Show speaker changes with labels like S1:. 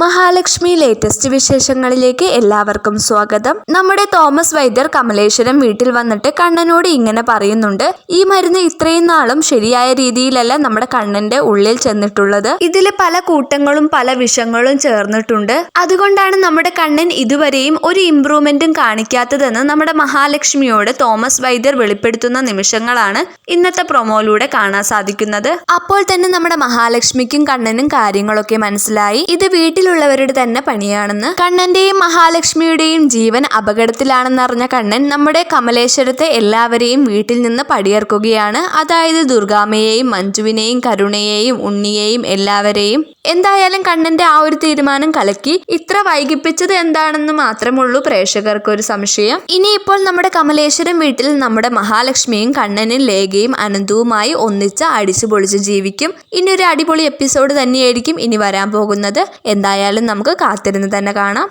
S1: Mahalakshmi latest വിശേഷങ്ങളിലേക്ക് എല്ലാവർക്കും സ്വാഗതം. നമ്മുടെ തോമസ് വൈദ്യർ കമലേശ്വരം വീട്ടിൽ വന്നിട്ട് കണ്ണനോട് ഇങ്ങനെ പറയുന്നുണ്ട്, ഈ മരുന്ന് ഇത്രയും നാളും ശരിയായ രീതിയിലല്ല നമ്മുടെ കണ്ണന്റെ ഉള്ളിൽ ചെന്നിട്ടുള്ളത്. ഇതില് പല കൂട്ടങ്ങളും പല വിഷങ്ങളും ചേർന്നിട്ടുണ്ട്. അതുകൊണ്ടാണ് നമ്മുടെ കണ്ണൻ ഇതുവരെയും ഒരു ഇംപ്രൂവ്മെന്റും കാണിക്കാത്തതെന്ന് നമ്മുടെ മഹാലക്ഷ്മിയോട് തോമസ് വൈദ്യർ വെളിപ്പെടുത്തുന്ന നിമിഷങ്ങളാണ് ഇന്നത്തെ പ്രൊമോയിലൂടെ കാണാൻ സാധിക്കുന്നത്. അപ്പോൾ തന്നെ നമ്മുടെ മഹാലക്ഷ്മിക്കും കണ്ണനും കാര്യങ്ങളൊക്കെ മനസ്സിലായി. ഇത് വീട്ടിലുള്ളവരുടെ തന്നെ പണിയാണെന്ന്. കണ്ണന്റെയും മഹാലക്ഷ്മിയുടെയും ജീവൻ അപകടത്തിലാണെന്നറിഞ്ഞ കണ്ണൻ നമ്മുടെ കമലേശ്വരത്തെ എല്ലാവരെയും വീട്ടിൽ നിന്ന് പടിയിറക്കുകയാണ്. അതായത് ദുർഗാമ്മയെയും മഞ്ജുവിനെയും കരുണയെയും ഉണ്ണിയെയും എല്ലാവരെയും. എന്തായാലും കണ്ണന്റെ ആ ഒരു തീരുമാനം കലക്കി. ഇത്ര വൈകിപ്പിച്ചത് എന്താണെന്ന് മാത്രമുള്ളൂ പ്രേക്ഷകർക്ക് ഒരു സംശയം. ഇനിയിപ്പോൾ നമ്മുടെ കമലേശ്വരം വീട്ടിൽ നമ്മുടെ മഹാലക്ഷ്മിയും കണ്ണനും ലേഖയും അനന്തവുമായി ഒന്നിച്ച് അടിച്ചു പൊളിച്ച് ജീവിക്കും. ഇനി ഒരു അടിപൊളി എപ്പിസോഡ് തന്നെയായിരിക്കും ഇനി വരാൻ പോകുന്നത്. എന്തായാലും നമുക്ക് കാത്തിരുന്ന് തന്നെ കാണാം.